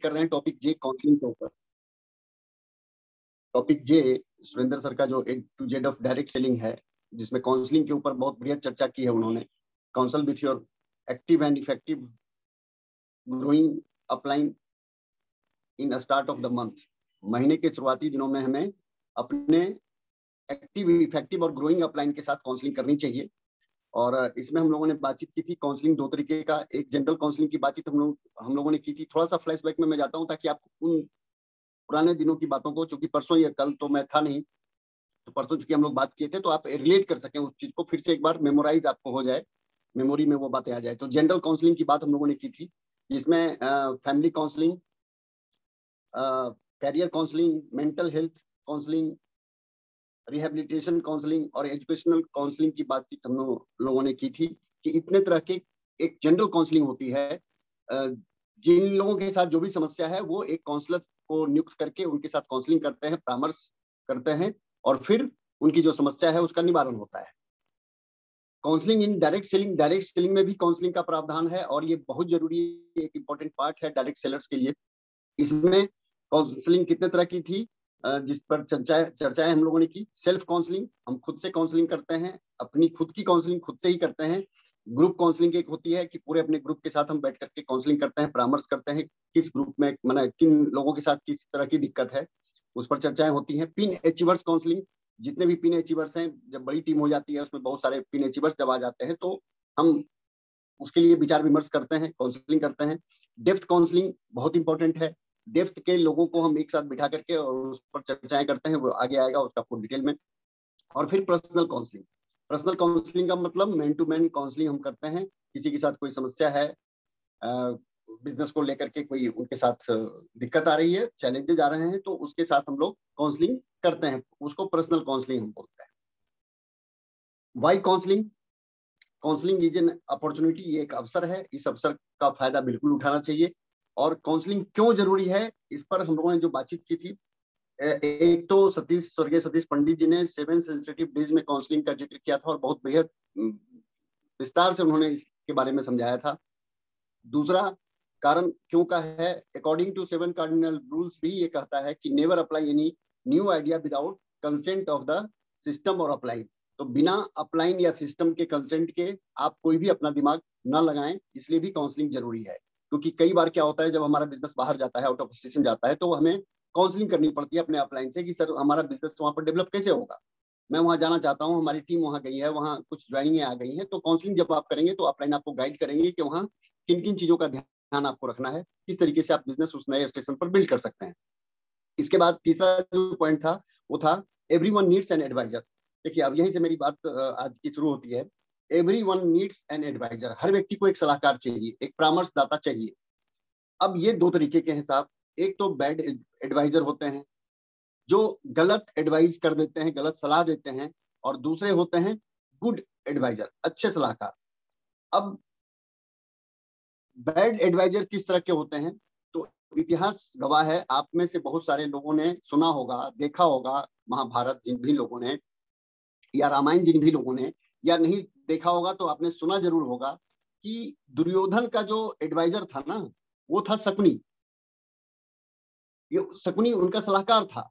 कर रहे हैं टॉपिक जे काउंसलिंग के ऊपर। टॉपिक जे सुरेंद्र सर का जो A to Z of direct selling है, जिसमें काउंसलिंग के ऊपर बहुत बढ़िया चर्चा की है उन्होंने। Counsel with your active and effective growing upline in start of the month. महीने के शुरुआती दिनों में हमें अपने एक्टिव, इफेक्टिव और ग्रोइंग अपलाइन के साथ काउंसलिंग करनी चाहिए। और इसमें हम लोगों ने बातचीत की थी काउंसलिंग दो तरीके का। एक जनरल काउंसलिंग की बातचीत हम लोगों ने की थी। थोड़ा सा फ्लैशबैक में मैं जाता हूँ ताकि आप उन पुराने दिनों की बातों को, चूंकि परसों या कल तो मैं था नहीं, तो परसों चूंकि हम लोग बात किए थे, तो आप रिलेट कर सकें उस चीज को, फिर से एक बार मेमोराइज आपको हो जाए, मेमोरी में वो बातें आ जाए। तो जनरल काउंसलिंग की बात हम लोगों ने की थी, जिसमें family counselling, career counselling, mental health counselling, rehabilitation counselling और एजुकेशनल काउंसलिंग की बातचीत हम लोगों ने की थी कि इतने तरह के एक जनरल काउंसलिंग होती है। जिन लोगों के साथ जो भी समस्या है वो एक काउंसलर को नियुक्त करके उनके साथ काउंसलिंग करते हैं, परामर्श करते हैं और फिर उनकी जो समस्या है उसका निवारण होता है। Counselling in direct selling, direct selling में भी काउंसलिंग का प्रावधान है और ये बहुत जरूरी एक इंपॉर्टेंट पार्ट है डायरेक्ट सेलर्स के लिए। इसमें काउंसलिंग कितने तरह की थी जिस पर चर्चाएं हम लोगों ने की। सेल्फ काउंसलिंग, हम खुद से काउंसलिंग करते हैं, अपनी खुद की काउंसलिंग खुद से ही करते हैं। ग्रुप काउंसलिंग एक होती है कि पूरे अपने ग्रुप के साथ हम बैठ करके काउंसलिंग करते हैं, परामर्श करते हैं किस ग्रुप में, माने किन लोगों के साथ किस तरह की दिक्कत है, उस पर चर्चाएं होती हैं। पिन अचीवर्स काउंसलिंग, जितने भी पिन अचीवर्स हैं, जब बड़ी टीम हो जाती है उसमें बहुत सारे पिन अचीवर्स जब आ जाते हैं तो हम उसके लिए विचार विमर्श करते हैं, काउंसलिंग करते हैं। डेप्थ काउंसलिंग बहुत इंपॉर्टेंट है। डेप्थ के लोगों को हम एक साथ बिठा करके और उस पर चर्चाएं करते हैं, वो आगे आएगा उसका पूरी डिटेल में। और फिर पर्सनल काउंसलिंग, पर्सनल काउंसलिंग का मतलब मैन टू मैन काउंसलिंग हम करते हैं। किसी के साथ कोई समस्या है, बिजनेस को लेकर के कोई उनके साथ दिक्कत आ रही है, चैलेंजेस आ रहे हैं, तो उसके साथ हम लोग काउंसलिंग करते हैं, उसको पर्सनल काउंसलिंग हम बोलते हैं। Why counselling, counselling is an opportunity, ये एक अवसर है, इस अवसर का फायदा बिल्कुल उठाना चाहिए। और काउंसलिंग क्यों जरूरी है इस पर हम लोगों ने जो बातचीत की थी, एक तो स्वर्गीय सतीश पंडित जी ने 7 सेंसिटिव डेज में काउंसलिंग का जिक्र किया था और बहुत बेहद विस्तार से उन्होंने इसके बारे में समझाया था। दूसरा कारण क्यों का है, अकॉर्डिंग टू 7 कार्डिनल रूल्स भी ये कहता है कि never apply any new idea without consent of the system और अपलाइन। तो बिना अपलाइन या सिस्टम के कंसेंट के आप कोई भी अपना दिमाग ना लगाएं, इसलिए भी काउंसलिंग जरूरी है। क्योंकि कई बार क्या होता है, जब हमारा बिजनेस बाहर जाता है, आउट ऑफ स्टेशन जाता है, तो हमें काउंसलिंग करनी पड़ती है अपने अपलाइन से कि सर हमारा बिजनेस वहाँ पर डेवलप कैसे होगा, मैं वहाँ जाना चाहता हूँ, हमारी टीम वहाँ गई है, वहाँ कुछ ज्वाइनिंग आ गई है। तो काउंसलिंग जब आप करेंगे तो अपलाइन आपको गाइड करेंगे कि वहाँ किन किन चीजों का ध्यान आपको रखना है, किस तरीके से आप बिजनेस उस नए स्टेशन पर बिल्ड कर सकते हैं। इसके बाद तीसरा जो पॉइंट था वो था एवरीवन नीड्स एन एडवाइजर। देखिए अब यहीं से मेरी बात आज की शुरू होती है। एवरीवन नीड्स एन एडवाइजर, हर व्यक्ति को एक सलाहकार चाहिए, एक परामर्शदाता चाहिए। अब ये दो तरीके के हैं साहब, एक तो बैड एडवाइजर होते हैं जो गलत एडवाइस कर देते हैं, गलत सलाह देते हैं, और दूसरे होते हैं गुड एडवाइजर, अच्छे सलाहकार। अब बैड एडवाइजर किस तरह के होते हैं, तो इतिहास गवाह है, आप में से बहुत सारे लोगों ने सुना होगा, देखा होगा, महाभारत जिन भी लोगों ने या रामायण जिन भी लोगों ने, या नहीं देखा होगा तो आपने सुना जरूर होगा कि दुर्योधन का जो एडवाइजर था ना, वो था शकुनी। ये शकुनी उनका सलाहकार था।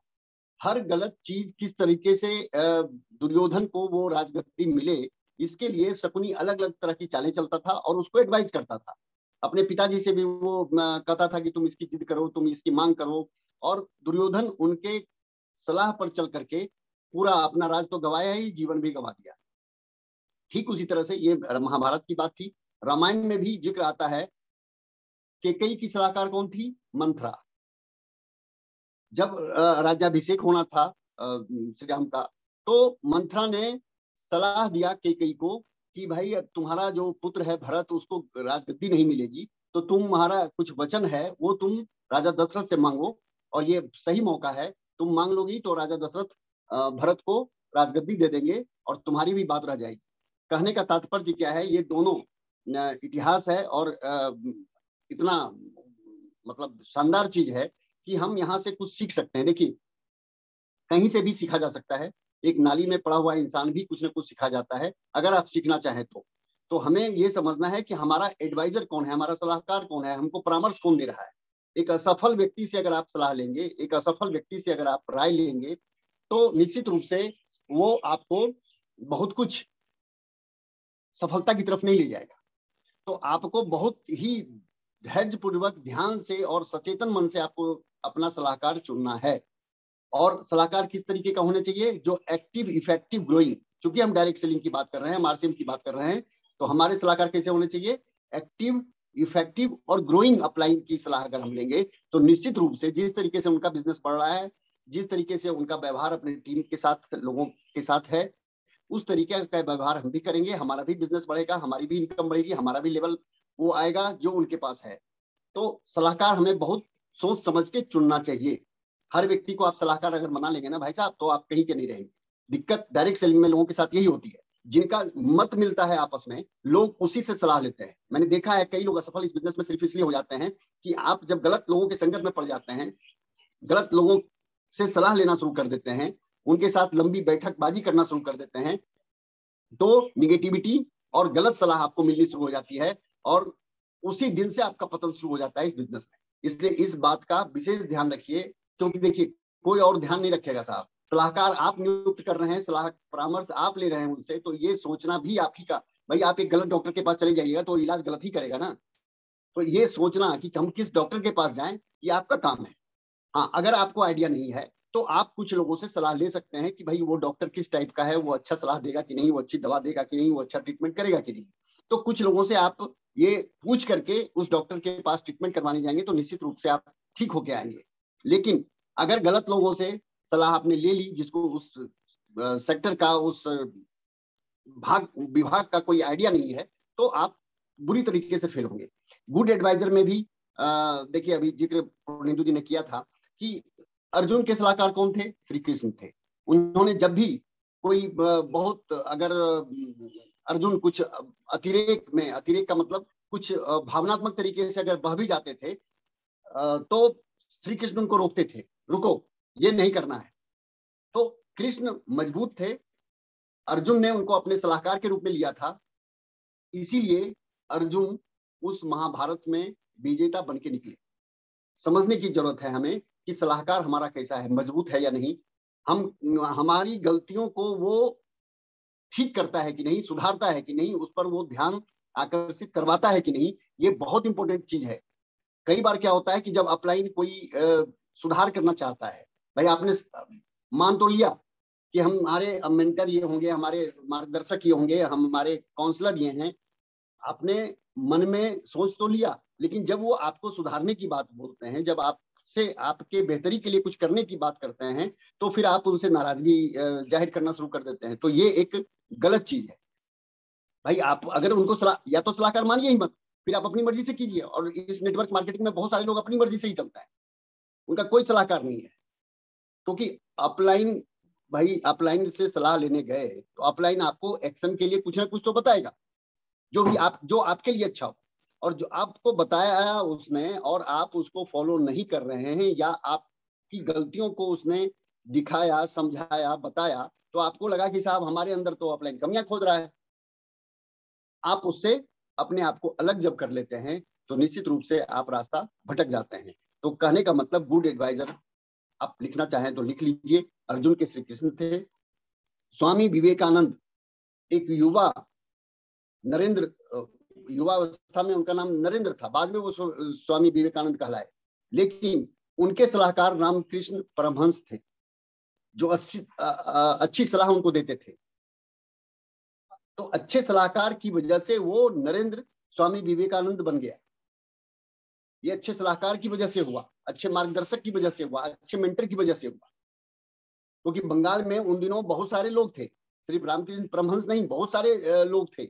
हर गलत चीज किस तरीके से दुर्योधन को वो राजगद्दी मिले, इसके लिए शकुनी अलग अलग तरह की चालें चलता था और उसको एडवाइस करता था। अपने पिताजी से भी वो कहता था कि तुम इसकी जिद करो, तुम इसकी मांग करो, और दुर्योधन उनके सलाह पर चल करके पूरा अपना राज तो गवाया ही, जीवन भी गवा दिया। ठीक उसी तरह से ये महाभारत की बात थी। रामायण में भी जिक्र आता है कि केकई की सलाहकार कौन थी, मंथरा। जब राज्याभिषेक होना था श्री राम का, तो मंथरा ने सलाह दिया केकई को कि भाई अब तुम्हारा जो पुत्र है भरत, उसको राजगद्दी नहीं मिलेगी, तो तुम्हारा कुछ वचन है वो तुम राजा दशरथ से मांगो, और ये सही मौका है, तुम मांग लोगी तो राजा दशरथ भरत को राजगद्दी दे देंगे और तुम्हारी भी बात रह जाएगी। कहने का तात्पर्य क्या है, ये दोनों इतिहास है और इतना मतलब शानदार चीज है कि हम यहाँ से कुछ सीख सकते हैं। देखिए कहीं से भी सीखा जा सकता है, एक नाली में पड़ा हुआ इंसान भी कुछ ना कुछ सिखा जाता है अगर आप सीखना चाहें तो हमें ये समझना है कि हमारा एडवाइजर कौन है, हमारा सलाहकार कौन है, हमको परामर्श कौन दे रहा है। एक असफल व्यक्ति से अगर आप सलाह लेंगे, एक असफल व्यक्ति से अगर आप राय लेंगे, तो निश्चित रूप से वो आपको बहुत कुछ सफलता की तरफ नहीं ले जाएगा। तो आपको बहुत ही धैर्यपूर्वक, ध्यान से और सचेतन मन से आपको अपना सलाहकार चुनना है। और सलाहकार किस तरीके का होना चाहिए? जो एक्टिव, इफेक्टिव, ग्रोइंग। चूंकि हम डायरेक्ट सेलिंग की बात कर रहे हैं, आरसीएम की बात कर रहे हैं, तो हमारे सलाहकार कैसे होने चाहिए? एक्टिव, इफेक्टिव और ग्रोइंग अपलाइन की सलाह अगर हम लेंगे, तो निश्चित रूप से जिस तरीके से उनका बिजनेस बढ़ रहा है, जिस तरीके से उनका व्यवहार अपनी टीम के साथ, लोगों के साथ है, उस तरीके का व्यवहार हम भी करेंगे, हमारा भी बिजनेस बढ़ेगा, हमारी भी इनकम बढ़ेगी, हमारा भी लेवल वो आएगा जो उनके पास है। तो सलाहकार हमें बहुत सोच समझ के चुनना चाहिए। हर व्यक्ति को आप सलाहकार अगर बना लेंगे ना भाई साहब, तो आप कहीं के नहीं रहेंगे। दिक्कत डायरेक्ट सेलिंग में लोगों के साथ यही होती है, जिनका मत मिलता है आपस में, लोग उसी से सलाह लेते हैं। मैंने देखा है कई लोग असफल इस बिजनेस में सिर्फ इसलिए हो जाते हैं कि आप जब गलत लोगों के संगत में पड़ जाते हैं, गलत लोगों से सलाह लेना शुरू कर देते हैं, उनके साथ लंबी बैठकबाजी करना शुरू कर देते हैं, तो निगेटिविटी और गलत सलाह आपको मिलनी शुरू हो जाती है, और उसी दिन से आपका पतन शुरू हो जाता है इस बिजनेस में। इसलिए इस बात का विशेष ध्यान रखिए, क्योंकि देखिए कोई और ध्यान नहीं रखेगा साहब। सलाहकार आप नियुक्त कर रहे हैं, सलाह परामर्श आप ले रहे हैं उनसे, तो ये सोचना भी आप ही का। भाई आप एक गलत डॉक्टर के पास चले जाइएगा तो इलाज गलत ही करेगा ना। तो ये सोचना कि हम किस डॉक्टर के पास जाएं, ये आपका काम है। हाँ, अगर आपको आइडिया नहीं है तो आप कुछ लोगों से सलाह ले सकते हैं कि भाई वो डॉक्टर किस टाइप का है, वो अच्छा सलाह देगा कि नहीं, वो अच्छी दवा देगा कि नहीं, वो अच्छा ट्रीटमेंट करेगा कि नहीं। तो कुछ लोगों से आप ये पूछ करके उस डॉक्टर के पास ट्रीटमेंट करवाने जाएंगे तो निश्चित रूप से आप ठीक होके आएंगे। लेकिन अगर गलत लोगों से सलाह आपने ले ली, जिसको उस सेक्टर का, उस विभाग का कोई आइडिया नहीं है, तो आप बुरी तरीके से फेल होंगे। गुड एडवाइजर में भी देखिए, अभी जिक्र नींदू जी ने किया था कि अर्जुन के सलाहकार कौन थे? श्री कृष्ण थे। उन्होंने जब भी कोई बहुत, अगर अर्जुन कुछ अतिरेक में, अतिरेक का मतलब कुछ भावनात्मक तरीके से अगर बह भी जाते थे, तो श्री कृष्ण उनको रोकते थे, रुको, ये नहीं करना है। तो कृष्ण मजबूत थे, अर्जुन ने उनको अपने सलाहकार के रूप में लिया था, इसीलिए अर्जुन उस महाभारत में विजेता बन के निकले। समझने की जरूरत है हमें कि सलाहकार हमारा कैसा है, मजबूत है या नहीं, हम हमारी गलतियों को वो ठीक करता है कि नहीं, सुधारता है कि नहीं, उस पर वो ध्यान आकर्षित करवाता है कि नहीं, ये बहुत इंपॉर्टेंट चीज है। कई बार क्या होता है कि जब अपलाइन कोई सुधार करना चाहता है, भाई आपने मान तो लिया कि हमारे मेंटर ये होंगे, हमारे मार्गदर्शक ये होंगे, हमारे काउंसलर ये हैं, आपने मन में सोच तो लिया, लेकिन जब वो आपको सुधारने की बात बोलते हैं, जब आपसे आपके बेहतरी के लिए कुछ करने की बात करते हैं, तो फिर आप उनसे नाराजगी जाहिर करना शुरू कर देते हैं। तो ये एक गलत चीज है। भाई आप अगर उनको सलाह, या तो सलाहकार मानिए ही मत, फिर आप अपनी मर्जी से कीजिए। और इस नेटवर्क मार्केटिंग में बहुत सारे लोग अपनी मर्जी से ही चलता है, उनका कोई सलाहकार नहीं है। क्योंकि अपलाइन, भाई अपलाइन से सलाह लेने गए तो अपलाइन आपको एक्शन के लिए कुछ ना कुछ तो बताएगा, जो भी आप, जो आपके लिए अच्छा हो। और जो आपको बताया उसने और आप उसको फॉलो नहीं कर रहे हैं, या आपकी गलतियों को उसने दिखाया, समझाया, बताया, तो आपको लगा कि साहब हमारे अंदर तो अपलाइन कमियां खोज रहा है, आप उससे अपने आप को अलग जब कर लेते हैं, तो निश्चित रूप से आप रास्ता भटक जाते हैं। तो कहने का मतलब, गुड एडवाइजर आप लिखना चाहें तो लिख लीजिए। अर्जुन के श्री कृष्ण थे। स्वामी विवेकानंद एक युवा, नरेंद्र, युवा अवस्था में उनका नाम नरेंद्र था, बाद में वो स्वामी विवेकानंद कहलाए। लेकिन उनके सलाहकार रामकृष्ण परमहंस थे, जो अच्छी सलाह उनको देते थे। तो अच्छे सलाहकार की वजह से वो नरेंद्र स्वामी विवेकानंद बन गया। ये अच्छे सलाहकार की वजह से हुआ, अच्छे मार्गदर्शक की वजह से हुआ, अच्छे मेंटर की वजह से हुआ। क्योंकि बंगाल में उन दिनों बहुत सारे लोग थे, सिर्फ रामकृष्ण परमहंस नहीं, बहुत सारे लोग थे।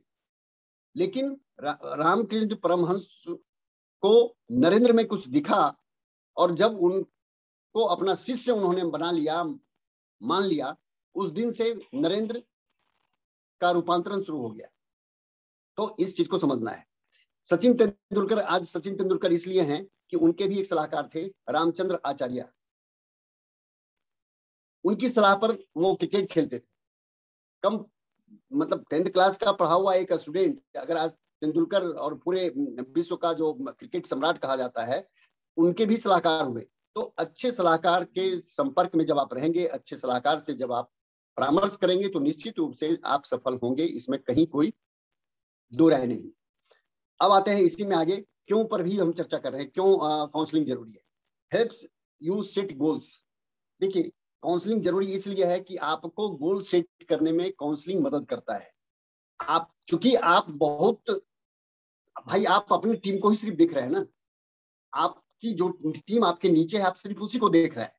लेकिन रामकृष्ण परमहंस को नरेंद्र में कुछ दिखा, और जब उनको अपना शिष्य उन्होंने बना लिया, मान लिया, उस दिन से नरेंद्र का रूपांतरण शुरू हो गया। तो इस चीज को समझना है। सचिन तेंदुलकर, आज सचिन तेंदुलकर इसलिए हैं कि उनके भी एक सलाहकार थे, रामचंद्र आचार्य। उनकी सलाह पर वो क्रिकेट खेलते थे। कम, मतलब 10th क्लास का पढ़ा हुआ एक स्टूडेंट अगर आज तेंदुलकर और पूरे विश्व का जो क्रिकेट सम्राट कहा जाता है, उनके भी सलाहकार हुए। तो अच्छे सलाहकार के संपर्क में जब आप रहेंगे, अच्छे सलाहकार से जब आप परामर्श करेंगे, तो निश्चित रूप से आप सफल होंगे, इसमें कहीं कोई दो राय नहीं। अब आते हैं इसी में आगे, क्यों पर भी हम चर्चा कर रहे हैं, क्यों काउंसलिंग जरूरी है। Helps you set goals. देखिए, काउंसलिंग जरूरी इसलिए है कि आपको गोल सेट करने में काउंसलिंग मदद करता है। आप चूंकि आप बहुत, भाई आप अपनी टीम को ही सिर्फ देख रहे हैं ना, आपकी जो टीम आपके नीचे है आप सिर्फ उसी को देख रहे हैं।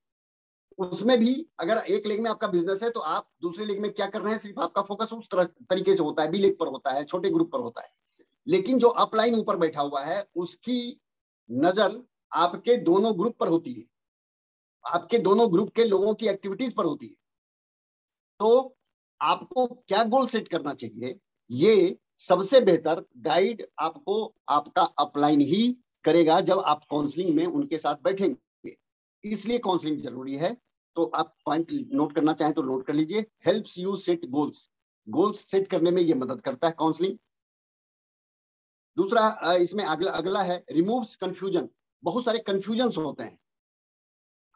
उसमें भी अगर एक लेग में आपका बिजनेस है तो आप दूसरे लेग में क्या कर रहे हैं, सिर्फ आपका फोकस उस तरह तरीके से होता है, बी लेग पर होता है, छोटे ग्रुप पर होता है। लेकिन जो अपलाइन ऊपर बैठा हुआ है उसकी नजर आपके दोनों ग्रुप पर होती है, आपके दोनों ग्रुप के लोगों की एक्टिविटीज पर होती है। तो आपको क्या गोल सेट करना चाहिए, ये सबसे बेहतर गाइड आपको आपका अपलाइन ही करेगा जब आप काउंसलिंग में उनके साथ बैठेंगे। इसलिए काउंसलिंग जरूरी है। तो आप पॉइंट नोट करना चाहें तो नोट कर लीजिए। Helps you set goals, goals set करने में ये मदद करता है काउंसलिंग। दूसरा इसमें अगला अगला है रिमूव्स कंफ्यूजन। बहुत सारे कंफ्यूजन होते हैं,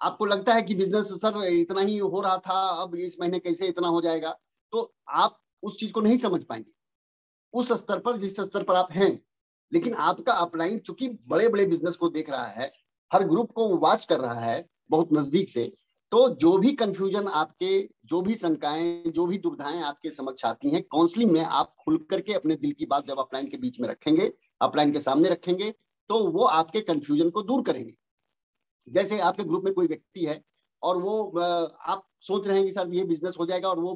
आपको लगता है कि बिजनेस सर इतना ही हो रहा था, अब इस महीने कैसे इतना हो जाएगा, तो आप उस चीज को नहीं समझ पाएंगे उस स्तर पर जिस स्तर पर आप हैं। लेकिन आपका अपलाइन चूंकि बड़े बड़े बिजनेस को देख रहा है, हर ग्रुप को वॉच कर रहा है बहुत नजदीक से, तो जो भी कंफ्यूजन आपके, जो भी शंकाएं, जो भी दुविधाएं आपके समक्ष आती हैं, काउंसलिंग में आप खुल करके अपने दिल की बात जब अपलाइन के बीच में रखेंगे, अपलाइन के सामने रखेंगे, तो वो आपके कंफ्यूजन को दूर करेंगे। जैसे आपके ग्रुप में कोई व्यक्ति है और वो आप सोच रहे हैं कि सर ये बिजनेस हो जाएगा, और वो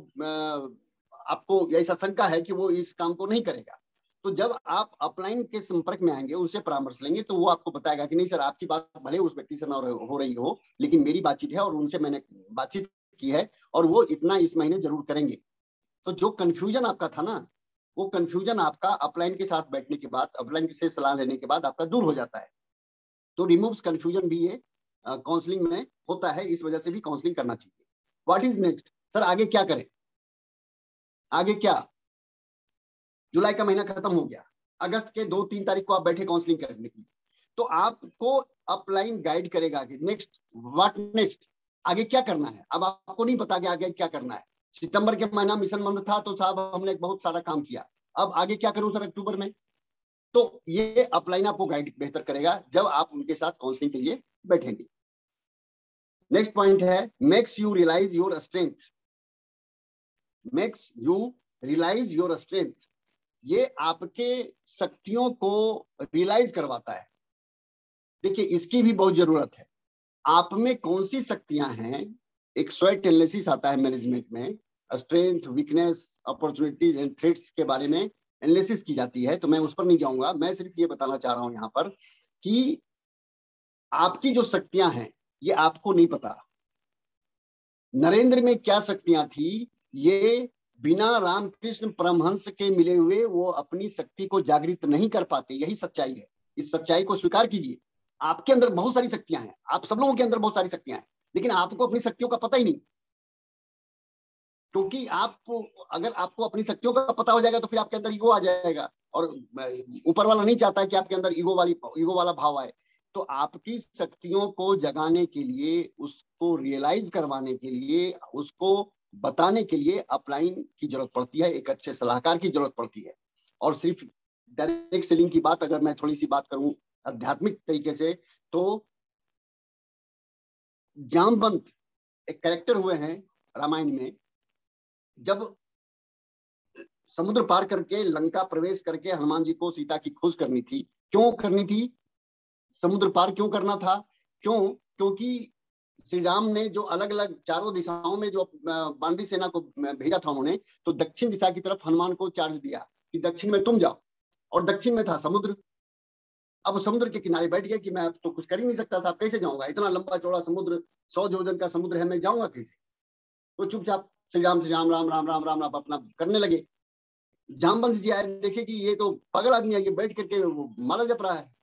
आपको ऐसा शंका है कि वो इस काम को नहीं करेगा, तो जब आप अपलाइन के संपर्क में आएंगे, उनसे परामर्श लेंगे, तो वो आपको बताएगा कि नहीं सर, आपकी बात भले उस व्यक्ति से ना हो रही हो, लेकिन मेरी बातचीत है और उनसे मैंने बातचीत की है और वो इतना इस महीने जरूर करेंगे। तो जो कंफ्यूजन आपका था ना, वो कंफ्यूजन आपका अपलाइन के साथ बैठने के बाद, अपलाइन से सलाह लेने के बाद आपका दूर हो जाता है। तो रिमूव्स कंफ्यूजन भी ये काउंसलिंग में होता है, इस वजह से भी काउंसलिंग करना चाहिए। व्हाट इज नेक्स्ट, सर आगे क्या करें, आगे क्या। जुलाई का महीना खत्म हो गया, अगस्त के 2-3 तारीख को आप बैठे काउंसलिंग करने की, तो आपको अपलाइन गाइड करेगा कि नेक्स्ट, व्हाट नेक्स्ट, आगे क्या करना है। अब आपको नहीं पता कि आगे क्या करना है। सितंबर के महीना मिशन मंथ था तो साहब हमने बहुत सारा काम किया, अब आगे क्या करूं सर अक्टूबर में। तो ये अपलाइन आपको गाइड बेहतर करेगा जब आप उनके साथ काउंसलिंग के लिए बैठेंगे। नेक्स्ट पॉइंट है makes you realise your strength. Makes you realise your strength, ये आपके शक्तियों को रियलाइज करवाता है। देखिए, इसकी भी बहुत जरूरत है। आप में कौन सी शक्तियां हैं, एक स्वॉट एनालिसिस आता है मैनेजमेंट में, strength, weakness, opportunities and threats के बारे में एनालिसिस की जाती है, तो मैं उस पर नहीं जाऊंगा। मैं सिर्फ ये बताना चाह रहा हूं यहाँ पर कि आपकी जो शक्तियां हैं ये आपको नहीं पता। नरेंद्र में क्या शक्तियां थी, ये बिना रामकृष्ण परमहंस के मिले हुए वो अपनी शक्ति को जागृत नहीं कर पाते। यही सच्चाई है, इस सच्चाई को स्वीकार कीजिए। आपके अंदर बहुत सारी शक्तियां हैं, आप सब लोगों के अंदर बहुत सारी शक्तियां हैं, लेकिन आपको अपनी शक्तियों का पता ही नहीं। क्योंकि आपको, अगर आपको अपनी शक्तियों का पता हो जाएगा तो फिर आपके अंदर ईगो आ जाएगा, और ऊपर वाला नहीं चाहता है कि आपके अंदर ईगो वाला भाव आए। तो आपकी शक्तियों को जगाने के लिए, उसको रियलाइज करवाने के लिए, उसको बताने के लिए अपलाइन की जरूरत पड़ती है, एक अच्छे सलाहकार की जरूरत पड़ती है। और सिर्फ डायरेक्ट सेलिंग की बात अगर मैं थोड़ी सी बात करूं आध्यात्मिक तरीके से, तो जामवंत एक कैरेक्टर हुए हैं रामायण में। जब समुद्र पार करके लंका प्रवेश करके हनुमान जी को सीता की खोज करनी थी, क्यों करनी थी, समुद्र पार क्यों करना था, क्यों, क्योंकि श्री राम ने जो अलग अलग चारों दिशाओं में जो बानरी सेना को भेजा था उन्होंने, तो दक्षिण दिशा की तरफ हनुमान को चार्ज दिया कि दक्षिण में तुम जाओ, और दक्षिण में था समुद्र। अब समुद्र के किनारे बैठ गए कि मैं अब तो कुछ कर ही नहीं सकता था, कैसे जाऊंगा, इतना लंबा चौड़ा समुद्र, 100 योजन का समुद्र है, मैं जाऊंगा कैसे। तो चुपचाप श्री राम राम राम राम राम राम अपना करने लगे। जामवंत जी आए, देखे कि ये तो पागल आदमी है, ये बैठ करके माला जप रहा है,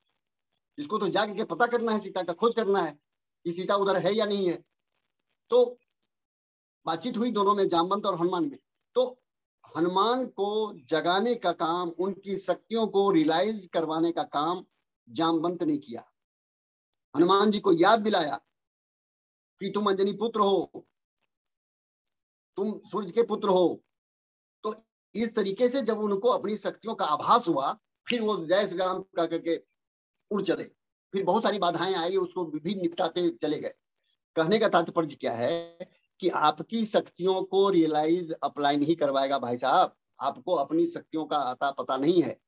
इसको तो जाके के पता करना है, सीता का खोज करना है कि सीता उधर है या नहीं है। तो बातचीत हुई दोनों में, जामवंत और हनुमान में। तो हनुमान को जगाने का काम, उनकी शक्तियों को रियलाइज करवाने का काम जामवंत ने किया। हनुमान जी को याद दिलाया कि तुम अंजनी पुत्र हो, तुम सूर्य के पुत्र हो। तो इस तरीके से जब उनको अपनी शक्तियों का आभास हुआ, फिर वो जय श्री राम का करके उड़ चले। फिर बहुत सारी बाधाएं आई, उसको भी निपटाते चले गए। कहने का तात्पर्य क्या है कि आपकी शक्तियों को रियलाइज अप्लाई नहीं करवाएगा भाई साहब, आपको अपनी शक्तियों का आता पता नहीं है।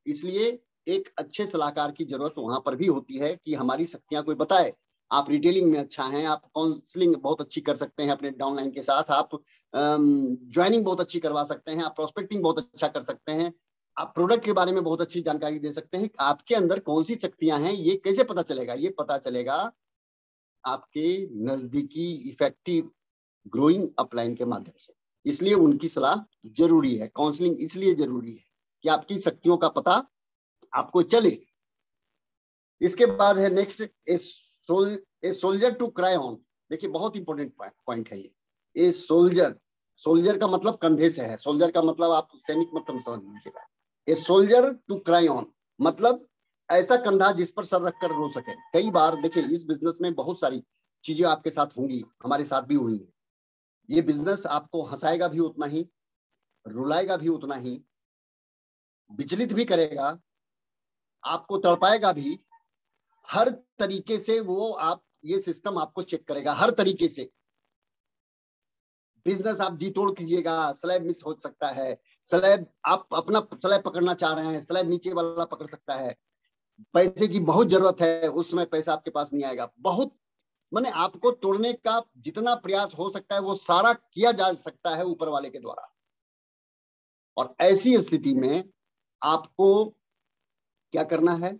इसलिए एक अच्छे सलाहकार की जरूरत वहां पर भी होती है कि हमारी शक्तियां कोई बताए। आप रिटेलिंग में अच्छा हैं, आप काउंसलिंग बहुत अच्छी कर सकते हैं अपने डाउनलाइन के साथ, आप ज्वाइनिंग बहुत अच्छी करवा सकते हैं, आप प्रोस्पेक्टिंग बहुत अच्छा कर सकते हैं, आप प्रोडक्ट के बारे में बहुत अच्छी जानकारी दे सकते हैं। आपके अंदर कौन सी शक्तियां हैं ये कैसे पता चलेगा? ये पता चलेगा आपके नजदीकी इफेक्टिव ग्रोइंग अपलाइन के माध्यम से। इसलिए उनकी सलाह जरूरी है, काउंसलिंग इसलिए जरूरी है कि आपकी शक्तियों का पता आपको चले। इसके बाद है next, a soldier to cry on. देखिए बहुत इंपॉर्टेंट पॉइंट है ये। ए सोल्जर, सोल्जर का मतलब कंधे से है, सोल्जर का मतलब आप सैनिक मतलब समझ लीजिएगा। A soldier to cry on मतलब ऐसा कंधा जिस पर सर रखकर रो सके। कई बार देखिए इस बिजनेस में बहुत सारी चीजें आपके साथ होंगी, हमारे साथ भी हुई है। ये बिजनेस आपको हंसाएगा भी उतना ही, रुलाएगा भी उतना ही, विचलित भी करेगा, आपको तड़पाएगा भी। हर तरीके से वो आप ये सिस्टम आपको चेक करेगा, हर तरीके से। बिजनेस आप जी तोड़ कीजिएगा, स्लैब मिस हो सकता है, स्लैब आप अपना स्लैब पकड़ना चाह रहे हैं, स्लैब नीचे वाला पकड़ सकता है, पैसे की बहुत जरूरत है, उस समय पैसा आपके पास नहीं आएगा। बहुत माने आपको तोड़ने का जितना प्रयास हो सकता है वो सारा किया जा सकता है ऊपर वाले के द्वारा। और ऐसी स्थिति में आपको क्या करना है?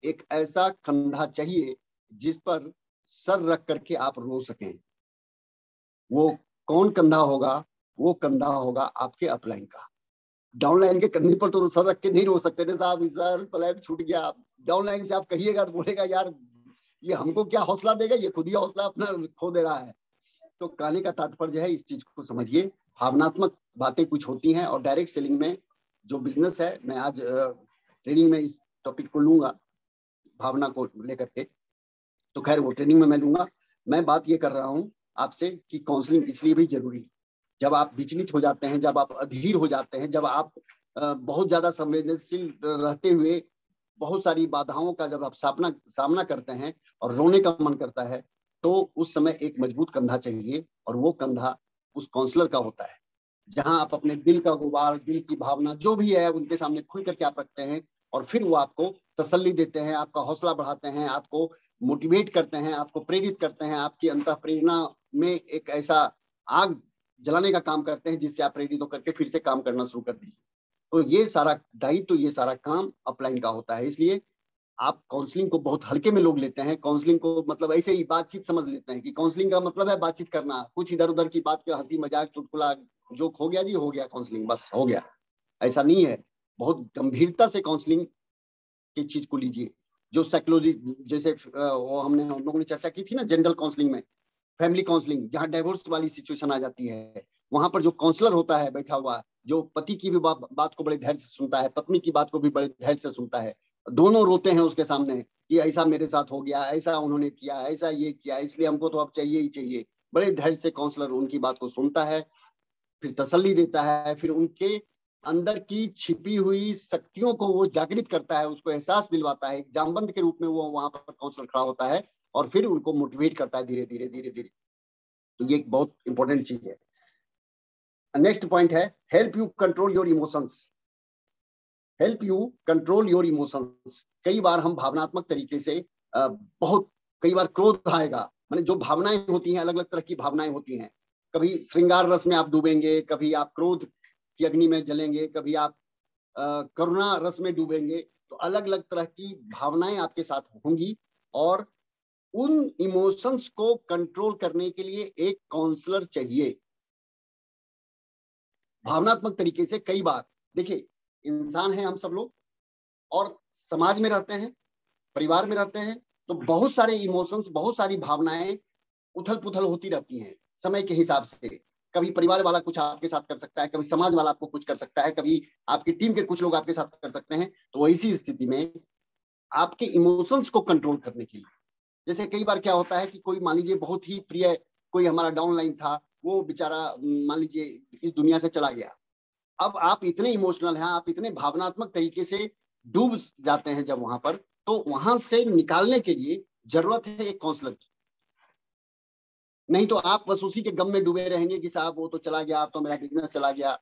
एक ऐसा कंधा चाहिए जिस पर सर रख करके आप रो सकें। वो कौन कंधा होगा? वो कंधा होगा आपके अपलाइन का। डाउनलाइन के कंधे पर तो सर रख के नहीं रो सकते थे साहब, सर स्लैब छूट गया। डाउनलाइन से आप कहिएगा तो बोलेगा यार ये हमको क्या हौसला देगा, ये खुद ही हौसला अपना खो दे रहा है। तो कहने का तात्पर्य है, इस चीज को समझिए। भावनात्मक बातें कुछ होती हैं और डायरेक्ट सेलिंग में जो बिजनेस है, मैं आज ट्रेनिंग में इस टॉपिक को लूंगा, भावना को लेकर के। तो खैर वो ट्रेनिंग में मैं लूंगा। मैं बात ये कर रहा हूँ आपसे कि काउंसलिंग इसलिए भी जरूरी है। जब आप विचलित हो जाते हैं, जब आप अधीर हो जाते हैं, जब आप बहुत ज्यादा संवेदनशील रहते हुए बहुत सारी बाधाओं का जब आप सामना करते हैं और रोने का मन करता है, तो उस समय एक मजबूत कंधा चाहिए। और वो कंधा उस काउंसलर का होता है, जहां आप अपने दिल का गुबार, दिल की भावना जो भी है उनके सामने खुल करके आप रखते हैं। और फिर वो आपको तसल्ली देते हैं, आपका हौसला बढ़ाते हैं, आपको मोटिवेट करते हैं, आपको प्रेरित करते हैं, आपकी अंतः प्रेरणा में एक ऐसा आग जलाने का काम करते हैं जिससे आप प्रेरित होकर के फिर से काम करना शुरू कर दीजिए। तो ये सारा दायित्व, ये सारा काम अपलाइन का होता है। इसलिए आप काउंसलिंग को बहुत हल्के में लोग लेते हैं। काउंसलिंग को मतलब ऐसे ही बातचीत समझ लेते हैं कि काउंसलिंग का मतलब है बातचीत करना, कुछ इधर उधर की बात का हंसी मजाक चुटकुला जोक हो गया जी, हो गया काउंसलिंग, बस हो गया। ऐसा नहीं है। बहुत गंभीरता से काउंसलिंग की चीज को लीजिए। जो साइकोलॉजी, जैसे वो हम लोगों ने चर्चा की थी ना जनरल काउंसलिंग में, फैमिली काउंसलिंग, जहाँ डाइवोर्स वाली सिचुएशन आ जाती है, वहां पर जो काउंसलर होता है बैठा हुआ, जो पति की भी बात को बड़े धैर्य से सुनता है, पत्नी की बात को भी बड़े धैर्य से सुनता है, दोनों रोते हैं उसके सामने कि ऐसा मेरे साथ हो गया, ऐसा उन्होंने किया, ऐसा ये किया, इसलिए हमको तो अब चाहिए ही चाहिए। बड़े धैर्य से काउंसलर उनकी बात को सुनता है, फिर तसल्ली देता है, फिर उनके अंदर की छिपी हुई शक्तियों को वो जागृत करता है, उसको एहसास दिलवाता है। एक जामबंद के रूप में वो वहां पर काउंसलर खड़ा होता है और फिर उनको मोटिवेट करता है धीरे धीरे धीरे धीरे। तो ये एक बहुत इंपॉर्टेंट चीज है। नेक्स्ट पॉइंट है help you control your emotions. Help you control your emotions. कई बार हम भावनात्मक तरीके से बहुत, कई बार क्रोध आएगा, माने जो भावनाएं होती हैं, अलग अलग तरह की भावनाएं होती हैं। कभी श्रृंगार रस में आप डूबेंगे, कभी आप क्रोध की अग्नि में जलेंगे, कभी आप करुणा रस में डूबेंगे। तो अलग अलग तरह की भावनाएं आपके साथ होंगी और उन इमोशंस को कंट्रोल करने के लिए एक काउंसलर चाहिए। भावनात्मक तरीके से कई बार देखिए, इंसान है हम सब लोग, और समाज में रहते हैं, परिवार में रहते हैं, तो बहुत सारे इमोशंस, बहुत सारी भावनाएं उथल पुथल होती रहती हैं समय के हिसाब से। कभी परिवार वाला कुछ आपके साथ कर सकता है, कभी समाज वाला आपको कुछ कर सकता है, कभी आपकी टीम के कुछ लोग आपके साथ कर सकते हैं। तो ऐसी स्थिति में आपके इमोशंस को कंट्रोल करने के लिए, जैसे कई बार क्या होता है कि कोई मान लीजिए बहुत ही प्रिय कोई हमारा डाउनलाइन था, वो बेचारा मान लीजिए इस दुनिया से चला गया। अब आप इतने इमोशनल हैं, आप इतने भावनात्मक तरीके से डूब जाते हैं जब वहां पर, तो वहां से निकालने के लिए जरूरत है एक काउंसलर की। नहीं तो आप बस उसी के गम में डूबे रहेंगे कि साहब वो तो चला गया, अब तो मेरा बिजनेस चला गया,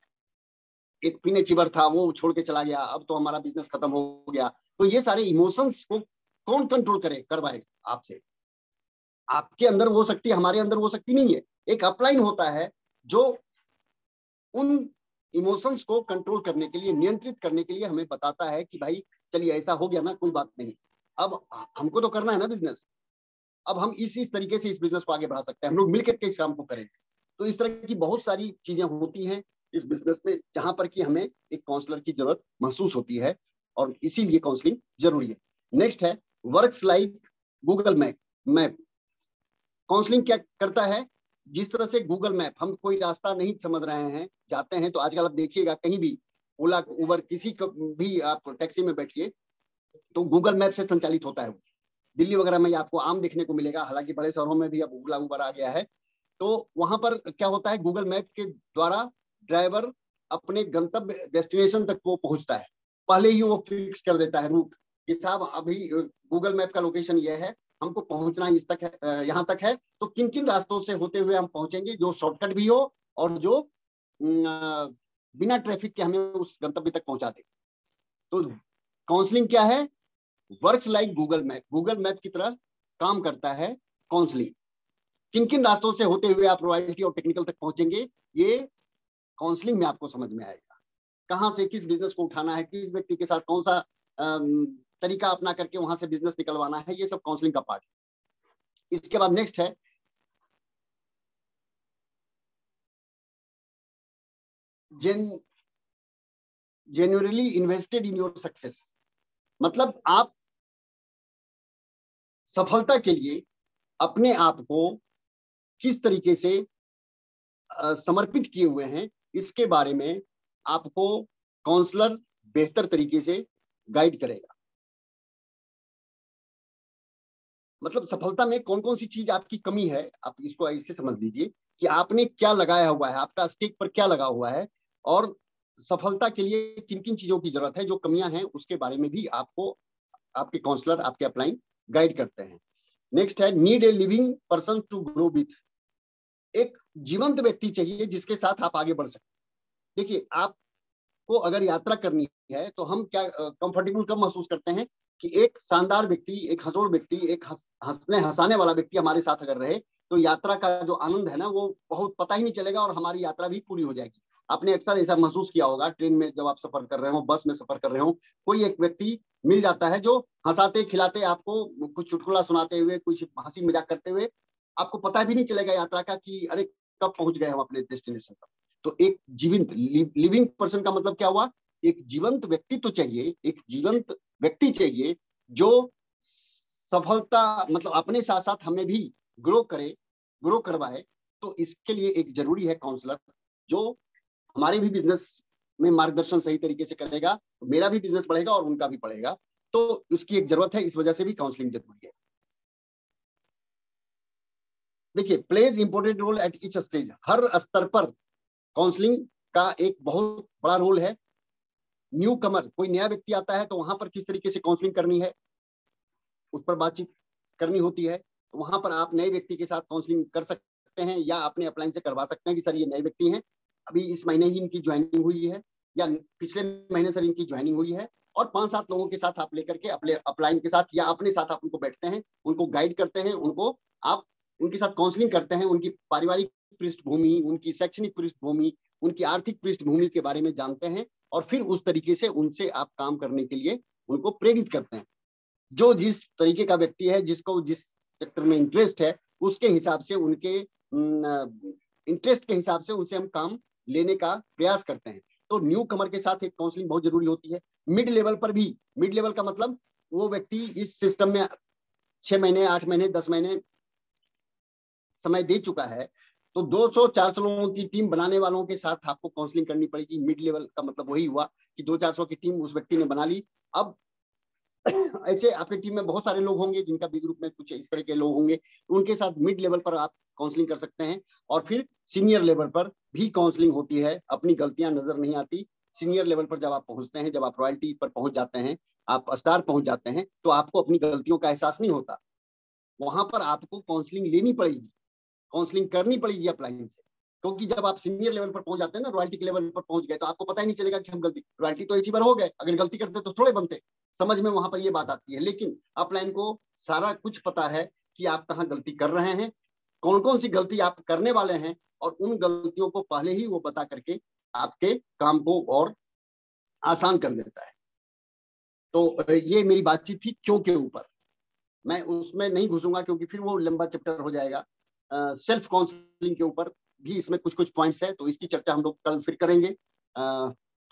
एक पीने चिबर था वो छोड़ के चला गया, अब तो हमारा बिजनेस खत्म हो गया। तो ये सारे इमोशंस को कौन कंट्रोल करवाए आपसे? आपके अंदर वो शक्ति, हमारे अंदर वो शक्ति नहीं है। एक अपलाइन होता है जो उन इमोशंस को कंट्रोल करने के लिए, नियंत्रित करने के लिए हमें बताता है कि भाई चलिए ऐसा हो गया ना, कोई बात नहीं, अब हमको तो करना है ना बिजनेस, अब हम इस तरीके से इस बिजनेस को आगे बढ़ा सकते हैं, हम लोग मिलकर के इस काम को करेंगे। तो इस तरह की बहुत सारी चीजें होती हैं इस बिजनेस में जहां पर कि हमें एक काउंसलर की जरूरत महसूस होती है, और इसीलिए काउंसलिंग जरूरी है। नेक्स्ट है works like Google map. Counselling क्या करता है? जिस तरह से गूगल मैप, हम कोई रास्ता नहीं समझ रहे हैं, जाते हैं तो आजकल आप देखिएगा कहीं भी ओला उबर किसी को भी आप टैक्सी में बैठिए तो गूगल मैप से संचालित होता है। दिल्ली वगैरह में आपको आम देखने को मिलेगा, हालांकि बड़े शहरों में भी अब ओला उबर आ गया है। तो वहां पर क्या होता है, गूगल मैप के द्वारा ड्राइवर अपने गंतव्य डेस्टिनेशन तक वो पहुंचता है, पहले ही वो फिक्स कर देता है रूट कि साहब अभी गूगल मैप का लोकेशन ये है, हमको पहुंचना इस तक है, यहाँ तक है, तो किन किन रास्तों से होते हुए हम पहुंचेंगे जो शॉर्टकट भी हो और जो बिना ट्रैफिक के हमें उस गंतव्य तक पहुंचा दे। तो काउंसलिंग क्या है? वर्क्स लाइक गूगल मैप की तरह काम करता है काउंसलिंग। किन किन रास्तों से होते हुए आप रॉयल्टी और टेक्निकल तक पहुंचेंगे, ये काउंसलिंग में आपको समझ में आएगा। कहां से किस बिजनेस को उठाना है, किस व्यक्ति के साथ कौन सा तरीका अपना करके वहां से बिजनेस निकलवाना है, ये सब काउंसलिंग का पार्ट है। इसके बाद नेक्स्ट है genuinely invested in your success. मतलब आप सफलता के लिए अपने आप को किस तरीके से समर्पित किए हुए हैं, इसके बारे में आपको काउंसलर बेहतर तरीके से गाइड करेगा। मतलब सफलता में कौन कौन सी चीज आपकी कमी है, आप इसको ऐसे समझ लीजिए कि आपने क्या लगाया हुआ है, आपका स्टेक पर क्या लगा हुआ है, और सफलता के लिए किन किन चीजों की जरूरत है, जो कमियां हैं उसके बारे में भी आपको आपके काउंसलर, आपके अपलाइन गाइड करते हैं। नेक्स्ट है need a living person to grow with. एक जीवंत व्यक्ति चाहिए जिसके साथ आप आगे बढ़ सकते। देखिए, आपको अगर यात्रा करनी है तो हम क्या कंफर्टेबल कब महसूस करते हैं कि एक शानदार व्यक्ति, एक हंसोड़ व्यक्ति, एक हंसने हंसाने वाला व्यक्ति हमारे साथ अगर रहे तो यात्रा का जो आनंद है ना वो बहुत पता ही नहीं चलेगा और हमारी यात्रा भी पूरी हो जाएगी। आपने अक्सर ऐसा महसूस किया होगा, ट्रेन में जब आप सफर कर रहे हो, बस में सफर कर रहे हो, कोई एक व्यक्ति मिल जाता है जो हंसाते खिलाते आपको कुछ चुटकुला सुनाते हुए, कुछ हंसी मजाक करते हुए, आपको पता भी नहीं चलेगा यात्रा का कि अरे कब पहुंच गए हम अपने डेस्टिनेशन पर। तो एक जीवित लिविंग पर्सन का मतलब क्या हुआ? एक जीवंत व्यक्ति तो चाहिए, एक जीवंत व्यक्ति चाहिए जो सफलता मतलब अपने साथ साथ हमें भी ग्रो करे, ग्रो करवाए। तो इसके लिए एक जरूरी है काउंसलर जो हमारे भी बिजनेस में मार्गदर्शन सही तरीके से करेगा, तो मेरा भी बिजनेस बढ़ेगा और उनका भी बढ़ेगा। तो उसकी एक जरूरत है, इस वजह से भी काउंसलिंग जरूरी है। देखिए, plays important role at each stage. हर स्तर पर काउंसलिंग का एक बहुत बड़ा रोल है। न्यू कमर, कोई नया व्यक्ति आता है तो वहां पर किस तरीके से काउंसलिंग करनी है, उस पर बातचीत करनी होती है। तो वहां पर आप नए व्यक्ति के साथ काउंसलिंग कर सकते हैं या अपने अपलाइन से करवा सकते हैं कि सर ये नए व्यक्ति हैं, अभी इस महीने ही इनकी ज्वाइनिंग हुई है या पिछले महीने सर इनकी ज्वाइनिंग हुई है, और 5-7 लोगों के साथ आप लेकर के अपने अपलाइन के साथ या अपने साथ आप उनको बैठते हैं, उनको गाइड करते हैं, उनको आप उनके साथ काउंसलिंग करते हैं, उनकी पारिवारिक पृष्ठभूमि, उनकी शैक्षणिक पृष्ठभूमि, उनकी आर्थिक पृष्ठभूमि के बारे में जानते हैं, और फिर उस तरीके से उनसे आप काम करने के लिए उनको प्रेरित करते हैं। जो जिस तरीके का व्यक्ति है, जिसको जिस सेक्टर में इंटरेस्ट है, उसके हिसाब से, उनके इंटरेस्ट के हिसाब से उनसे हम काम लेने का प्रयास करते हैं। तो न्यू कमर के साथ एक काउंसलिंग बहुत जरूरी होती है। मिड लेवल पर भी, मिड लेवल का मतलब वो व्यक्ति इस सिस्टम में 6 महीने, 8 महीने, 10 महीने समय दे चुका है, तो 200-400 लोगों की टीम बनाने वालों के साथ आपको काउंसलिंग करनी पड़ेगी। मिड लेवल का मतलब वही हुआ कि 200-400 की टीम उस व्यक्ति ने बना ली। अब ऐसे आपके टीम में बहुत सारे लोग होंगे जिनका बी ग्रुप में कुछ इस तरह के लोग होंगे, उनके साथ मिड लेवल पर आप काउंसलिंग कर सकते हैं। और फिर सीनियर लेवल पर भी काउंसलिंग होती है। अपनी गलतियां नजर नहीं आती। सीनियर लेवल पर जब आप पहुंचते हैं, जब आप रॉयल्टी पर पहुंच जाते हैं, आप स्टार पहुंच जाते हैं, तो आपको अपनी गलतियों का एहसास नहीं होता। वहां पर आपको काउंसलिंग लेनी पड़ेगी, काउंसलिंग करनी पड़ेगी अपलाइन से। क्योंकि जब आप सीनियर लेवल पर पहुंच जाते हैं ना, रॉयल्टी के लेवल पर पहुंच गए, तो आपको पता ही नहीं चलेगा कि हम गलती, रॉयल्टी तो एक ही बार हो गए, अगर गलती करते तो थोड़े बनते। समझ में वहां पर ये बात आती है। लेकिन अपलाइन को सारा कुछ पता है कि आप कहाँ गलती कर रहे हैं, कौन कौन सी गलती आप करने वाले हैं, और उन गलतियों को पहले ही वो बता करके आपके काम को और आसान कर देता है। तो ये मेरी बातचीत थी क्यों के ऊपर। मैं उसमें नहीं घुसूंगा क्योंकि फिर वो लंबा चैप्टर हो जाएगा। सेल्फ काउंसलिंग के ऊपर भी इसमें कुछ कुछ पॉइंट्स है, तो इसकी चर्चा हम लोग कल फिर करेंगे।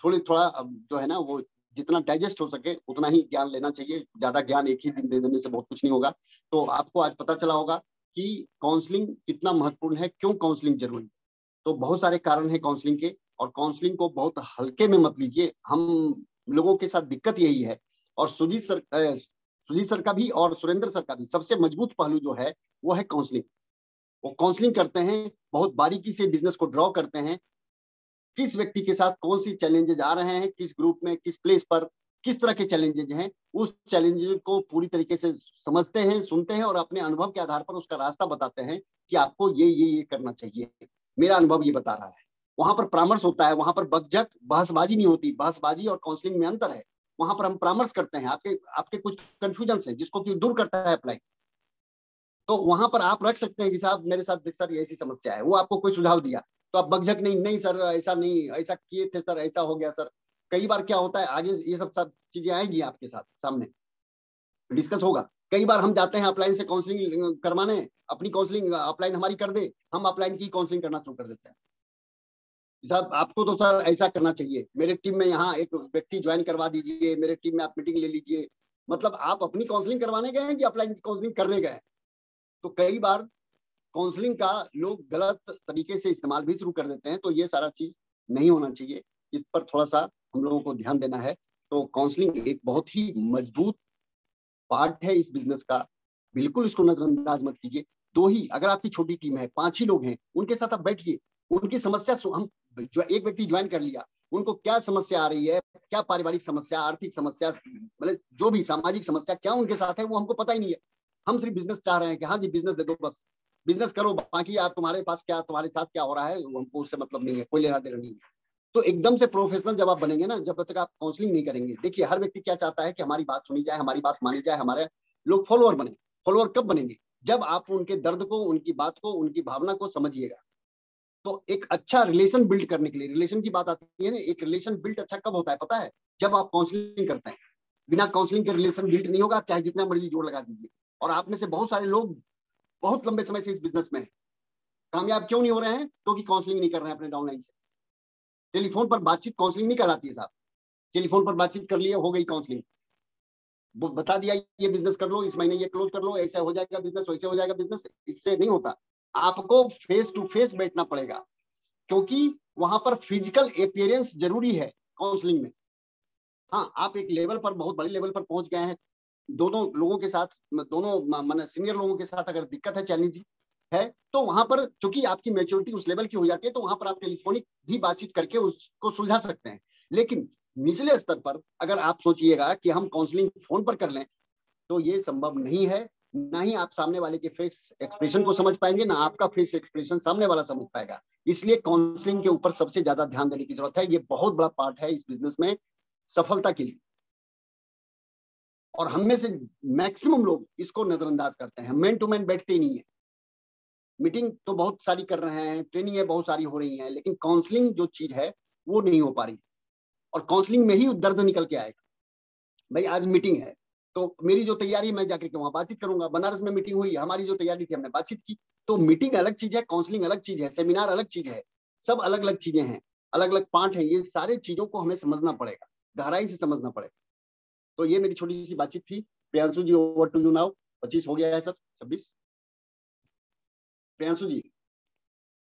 थोड़ा जो है ना, वो जितना डाइजेस्ट हो सके उतना ही ज्ञान लेना चाहिए। ज्यादा ज्ञान एक ही दिन दे देने से बहुत कुछ नहीं होगा। तो आपको आज पता चला होगा कि काउंसलिंग कितना महत्वपूर्ण है, क्यों काउंसलिंग जरूरी है। तो बहुत सारे कारण है काउंसलिंग के, और काउंसलिंग को बहुत हल्के में मत लीजिए। हम लोगों के साथ दिक्कत यही है। और सुजीत सर का भी और सुरेंद्र सर का भी सबसे मजबूत पहलू जो है वो है काउंसलिंग। वो काउंसलिंग करते हैं, बहुत बारीकी से बिजनेस को ड्रॉ करते हैं, किस व्यक्ति के साथ कौन सी चैलेंजेज आ रहे हैं, किस ग्रुप में, किस प्लेस पर किस तरह के चैलेंजेज हैं, उस चैलेंजेज को पूरी तरीके से समझते हैं, सुनते हैं, और अपने अनुभव के आधार पर उसका रास्ता बताते हैं कि आपको ये करना चाहिए। मेरा अनुभव ये बता रहा है। वहां पर परामर्श होता है, वहां पर बकझक बहसबाजी नहीं होती। बहसबाजी और काउंसलिंग में अंतर है। वहां पर हम परामर्श करते हैं, आपके आपके कुछ कंफ्यूजन है जिसको कि दूर करता है अप्लाई। तो वहां पर आप रख सकते हैं कि साहब मेरे साथ सर ये ऐसी समस्या है, वो आपको कोई सुझाव दिया, तो आप बकझक नहीं, नहीं सर ऐसा नहीं, ऐसा किए थे सर, ऐसा हो गया सर। कई बार क्या होता है, आगे ये सब चीजें आएंगी आपके साथ सामने, डिस्कस होगा। कई बार हम जाते हैं अपलाइन से काउंसलिंग करवाने, अपनी काउंसलिंग अपलाइन हमारी कर दे, हम अपलाइन की काउंसलिंग करना शुरू कर देते हैं। साहब आपको तो सर ऐसा करना चाहिए, मेरे टीम में यहाँ एक व्यक्ति ज्वाइन करवा दीजिए, मेरे टीम में आप मीटिंग ले लीजिए। मतलब आप अपनी काउंसलिंग करवाने गए हैं कि अपलाइन की काउंसलिंग करने गए हैं। तो कई बार काउंसलिंग का लोग गलत तरीके से इस्तेमाल भी शुरू कर देते हैं। तो ये सारा चीज नहीं होना चाहिए। इस पर थोड़ा सा हम लोगों को ध्यान देना है। तो काउंसलिंग एक बहुत ही मजबूत पार्ट है इस बिजनेस का। बिल्कुल इसको नजरअंदाज मत कीजिए। दो ही, अगर आपकी छोटी टीम है, 5 ही लोग हैं, उनके साथ आप बैठिए, उनकी समस्या हम जो एक व्यक्ति ज्वाइन कर लिया, उनको क्या समस्या आ रही है, क्या पारिवारिक समस्या, आर्थिक समस्या, मतलब जो भी सामाजिक समस्या क्या उनके साथ है, वो हमको पता ही नहीं है। हम सिर्फ बिजनेस चाह रहे हैं कि हाँ जी बिजनेस दे दो, बस बिजनेस करो, बाकी आप तुम्हारे पास क्या, तुम्हारे साथ क्या हो रहा है हमको उससे मतलब नहीं है, कोई लेना देना नहीं है। तो एकदम से प्रोफेशनल जब आप बनेंगे ना, जब तक आप काउंसलिंग नहीं करेंगे, देखिए हर व्यक्ति क्या चाहता है कि हमारी बात सुनी जाए, हमारी बात मानी जाए, हमारे लोग फॉलोअर बने। फॉलोअर कब बनेंगे, जब आप उनके दर्द को, उनकी बात को, उनकी भावना को समझिएगा। तो एक अच्छा रिलेशन बिल्ड करने के लिए, रिलेशन की बात आती है ना, एक रिलेशन बिल्ड अच्छा कब होता है पता है, जब आप काउंसलिंग करते हैं। बिना काउंसलिंग के रिलेशन बिल्ड नहीं होगा, आप चाहे जितना मर्जी जोड़ लगा दीजिए। और आप में से बहुत सारे लोग बहुत लंबे समय से इस बिजनेस में कामयाब क्यों नहीं हो रहे हैं, क्योंकि काउंसलिंग नहीं कर रहे हैं अपने डाउनलाइन से। टेलीफोन पर बातचीत काउंसलिंग नहीं कहलाती है साहब। टेलीफोन पर बातचीत कर लिए, हो गई काउंसलिंग, वो बता दिया ये बिजनेस कर लो, इस महीने ये क्लोज कर लो, ऐसा हो जाएगा बिजनेस, वैसे हो जाएगा बिजनेस, इससे नहीं होता। आपको फेस टू फेस बैठना पड़ेगा, क्योंकि वहां पर फिजिकल अपीयरेंस जरूरी है काउंसलिंग में। हाँ, आप एक लेवल पर, बहुत बड़े लेवल पर पहुंच गए हैं, दोनों लोगों के साथ, दोनों माने सीनियर लोगों के साथ अगर दिक्कत है, चैलेंज है, तो वहां पर चूंकि आपकी मेच्योरिटी उस लेवल की हो जाती है, तो वहां पर आप टेलीफोनिक भी बातचीत करके उसको सुलझा सकते हैं। लेकिन निचले स्तर पर अगर आप सोचिएगा कि हम काउंसलिंग फोन पर कर लें, तो ये संभव नहीं है। ना ही आप सामने वाले के फेस एक्सप्रेशन को समझ पाएंगे, ना आपका फेस एक्सप्रेशन सामने वाला समझ पाएगा। इसलिए काउंसलिंग के ऊपर सबसे ज्यादा ध्यान देने की जरूरत है। ये बहुत बड़ा पार्ट है इस बिजनेस में सफलता के लिए। और हम में से मैक्सिमम लोग इसको नजरअंदाज करते हैं, मैन टू मैन बैठते ही नहीं है। मीटिंग तो बहुत सारी कर रहे हैं, ट्रेनिंग है बहुत सारी हो रही है, लेकिन काउंसलिंग जो चीज है वो नहीं हो पा रही। और काउंसलिंग में ही दर्द निकल के आएगा। भाई आज मीटिंग है, तो मेरी जो तैयारी, मैं जाकर के वहां बातचीत करूंगा। बनारस में मीटिंग हुई, हमारी जो तैयारी थी हमने बातचीत की। तो मीटिंग अलग चीज है, काउंसलिंग अलग चीज है, सेमिनार अलग चीज है। सब अलग अलग चीजें हैं, अलग अलग पार्ट है। ये सारे चीजों को हमें समझना पड़ेगा, गहराई से समझना पड़ेगा। तो ये मेरी छोटी सी बातचीत थी। प्रियांशु जी, ओवर टू यू नाउ। 25 हो गया है सर, 26। प्रियांशु जी।